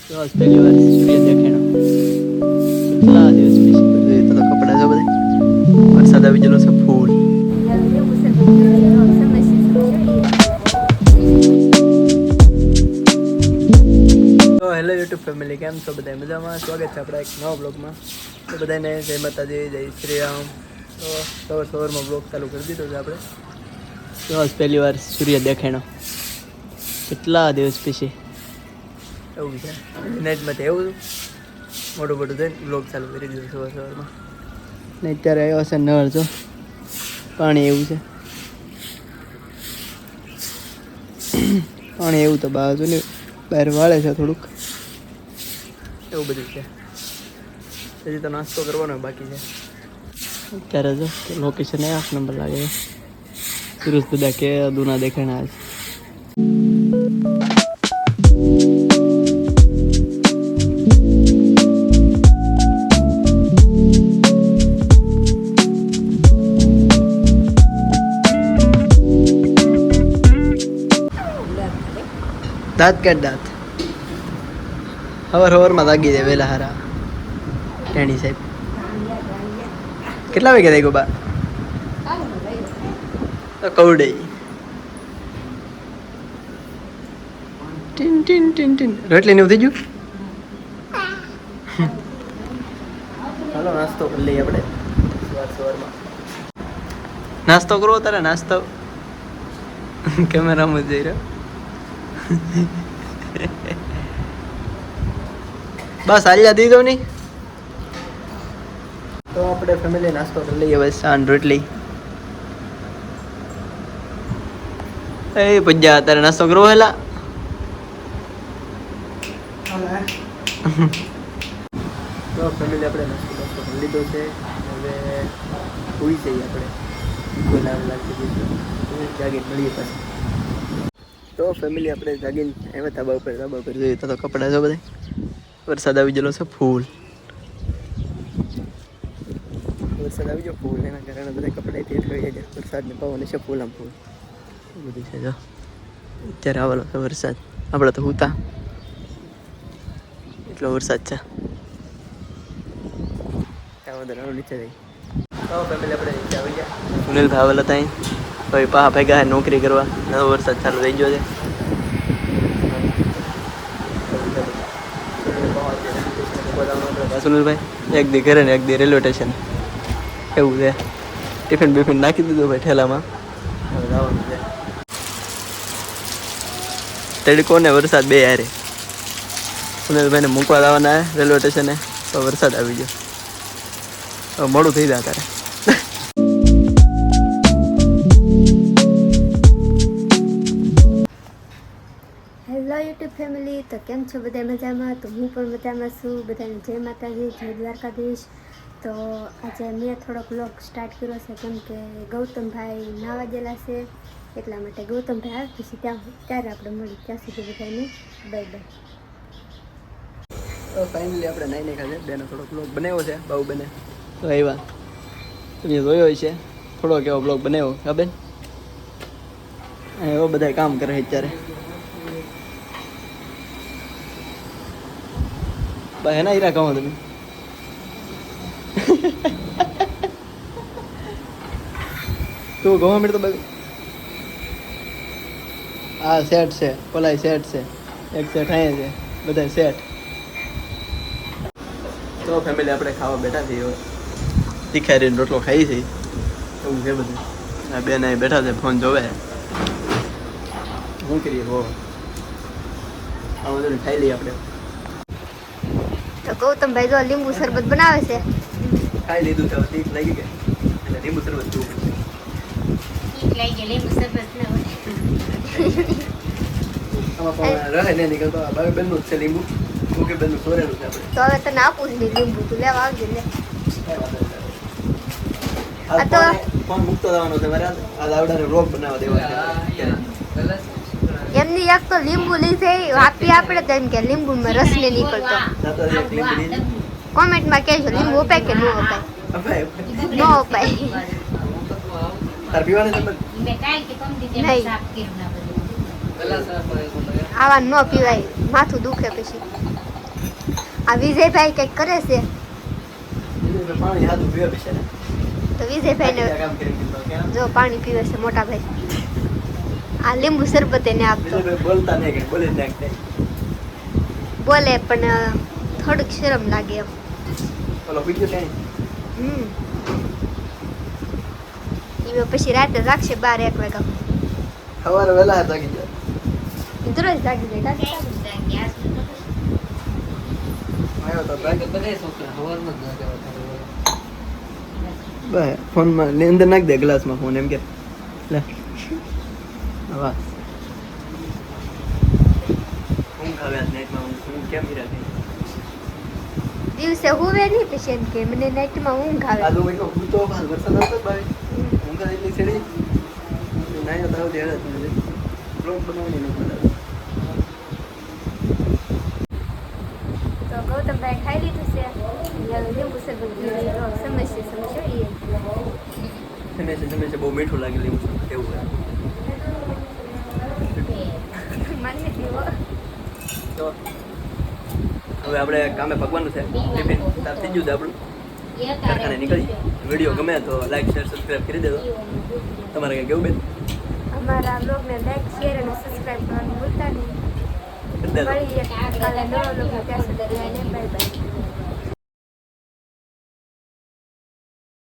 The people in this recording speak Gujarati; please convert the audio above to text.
બસ પહેલી વાર સૂર્ય દેખાણો કેટલા દિવસ પછી તો કપડા જો બધા વરસાદ આવી ગયેલો છે ફૂલ. તો હેલો યુટ્યુબ ફેમિલી, કેમ છો બધા? મજામાં? સ્વાગત છે આપણા એક નવા બ્લોગમાં. તો બધાને જય માતાજી, જય શ્રી રામ. તો સવારમાં બ્લોગ ચાલુ કરી દીધો છે આપણે. બસ પહેલી વાર સૂર્ય દેખાણો કેટલા દિવસ પછી એવું છે. નેટમાં એવું મોટું મોટું થઈને બ્લોગ ચાલુ કરી દીધું સવારમાં. ને અત્યારે આવ્યો છે નળ, જો પાણી એવું છે. પાણી એવું તો બાજુ ને બહાર વાળે છે થોડુંક, એવું બધું છે. હજી તો નાસ્તો કરવાનો બાકી છે. અત્યારે જો લોકેશન એ 8 નંબર લાગે છે. સુરેશ દાદા કે દુના દેખાણા છે. દાંત કાઢ દાંત. હવારમાં લાગી જાય વહેલા હારા. ટેણી સાહેબ કેટલા વાગે થઈ ગયો બા? કવડે ટીન ટીન ટીન ટીન રોટલી ને થઈ ગયું. હાલો નાસ્તો કરી લઈએ આપણે સવારમાં. નાસ્તો કરવો તારે? નાસ્તો કેમેરામાં જઈ રહ્યો. બસ આલિયા દીધો નહીં તો આપણે ફેમિલી નાસ્તો કરી લઈએ. બસ સાંજ રોટલી. એ પજ્જા તારે નાસ્તો કરવો હેલા? તો ફેમિલી આપણે નાસ્તો કરી લીધો છે. હવે હોઈ જઈએ આપણે. જાગીને મળીએ પાછું. તો ફેમિલી આપણે જાગીને એમાં ધાબા ઉપર જોઈએ તો કપડાં જો બધા વરસાદ આવી ગયેલો છે ફૂલ. વરસાદ આવી ગયો ફૂલ, એના કારણે બધા કપડાં ઠેઠ થઈ જાય. વરસાદને પવન છે ફૂલ આમ ફૂલ બધું છે. જો અત્યારે આવેલો છે વરસાદ. આપણે તો હુતા એટલો વરસાદ છે. ત્યાં બધા નીચે જઈ તો ફેમિલી આપણે નીચે આવી ગયા. સુનિલભાઈ આવેલા ત્યાં ભાઈ પાહા ભેગા નોકરી કરવા. નવો વરસાદ ચાલુ થઈ ગયો છે. સુનિલભાઈ એક દી ઘરે ને એક દી રેલવે સ્ટેશન, એવું છે. ટિફિન બિફિન નાખી દીધું ભાઈ ઠેલામાં. હવે જવાનું છે. તડકો ને વરસાદ બે હારે. સુનિલભાઈને મૂકવા જવાના રેલવે સ્ટેશને તો વરસાદ આવી ગયો. હવે મોડું થઈ જાય તારે. હેલો યુટ્યુબ ફેમિલી, તો કેમ છો બધા? મજામાં? તો હું પણ મજામાં છું. બધાને જય માતાજી, જય દ્વારકાધીશ. તો આજે મેં થોડોક વ્લોગ સ્ટાર્ટ કર્યો છે કેમ કે ગૌતમભાઈ નાવા ગયેલા છે, એટલા માટે ગૌતમભાઈ આવે પછી ત્યારે આપણે મળી. ત્યાં સુધી બધાને બાય બાય. તો ફાઇનલી આપણે નાઈ ખાધે બેનો થોડોક બ્લોગ બનાવ્યો છે. બાબુ બને તો આવ્યા તમે જોયો છે થોડોક એવો બ્લોગ બનાવ્યો હા બેન. એવો બધા કામ કરે અત્યારે. ભાઈ એના હીરા કહો તમે. તું ગવા મળતો ભાઈ. આ સેટ છે, ઓલા સેટ છે, એક સેટ અહીંયા છે, બધા સેટ. તો ફેમિલી આપણે ખાવા બેઠા છીએ. તીખારીનો રોટલો ખાઈ છે એવું છે બધું. આ બેન અહીં બેઠા છે, ફોન જોવે. શું કરીએ હો, આ બધું ખાઈ લઈએ આપણે. તો ગૌતમભાઈ જો લીંબુ શરબત બનાવે છે. ખાઈ લીધું તો તીખ લાગી ગઈ એટલે લીંબુ શરબત પીવું પડશે. ઠીક લાગી ગઈ લીંબુ શરબત ના હોય. આમાં પણ રહે નહીં નીકળતો. આ બાવી બેનનું જ છે લીંબુ. ઓકે બેનનું સોરેલું છે આપણે. તો હવે તને આપું જ નહીં લીંબુ, તું લેવા આવજે લે. આ તો ફોન મૂકતો જવાનો છે મારે. આ દાવડાને વ્લોગ બનાવવા દેવા છે. એમની એક તો લીંબુ લીધે આપી આપણે તો એમ કે લીંબુમાં રસ ને નીકળતો. કોમેન્ટમાં કહેજો લીંબુ અપાય કે ન અપાય. ન અપાય. તાર પીવાને તમે નહીં, આવા ન પીવાય, માથું દુખે પછી. આ વિજયભાઈ કંઈક કરે છે પાણી હાથું પીવે છે ને તો વિજયભાઈને કામ કરી દીધું કેમ જો પાણી પીવે છે મોટા ભાઈ. આ લીંબુ શરબત એને આપતો. બોલતા નહીં કે બોલી જ નાખતે બોલે પણ થોડુંક શરમ લાગે એમ. ઓલો બીજું કઈ એ પછી રાતે જાગશે 12-1 વાગ્યા. સવારે વહેલા જાગી જાય દરરોજ જાગી જાય. આવ્યો તો બસ ફોનમાં અંદર નાખ દે ગ્લાસમાં ફોન એમ કે લે હવા ઊંઘ આવે આજ નાઈટમાં ઊંઘ કેમ હીરા દિવસે હુવે નહીં પછી એમ કે મને નાઈટમાં ઊંઘ આવે. આજુ મહિનો હું તો બહાર વરસાદ આવતો ભાઈ ઊંઘ એટલી ચડી નાઈ તો આવતી હેડા તું બ્લોગ બનાવવાની ન પડે. તો ગૌતમભાઈ ખાઈ લીધું છે. લીંબુ શરબત સમય બહુ મીઠું લાગે લીંબુ શરબત એવું હોય માની દીવો. તો હવે આપણે કામે પકવાનું છે ટિફિન સાફ થઈ ગયું છે આપણું કારખાને નીકળી. વિડીયો ગમે તો લાઈક શેર સબસ્ક્રાઈબ કરી દેજો. તમારે કંઈ કેવું બેન? અમારા બ્લોગને લાઈક શેર અને સબસ્ક્રાઇબ કરવાનું ભૂલતા નહીં. કરી દેજો. મળીએ કાલે નવા બ્લોગમાં. ત્યાં સુધી બાય બાય.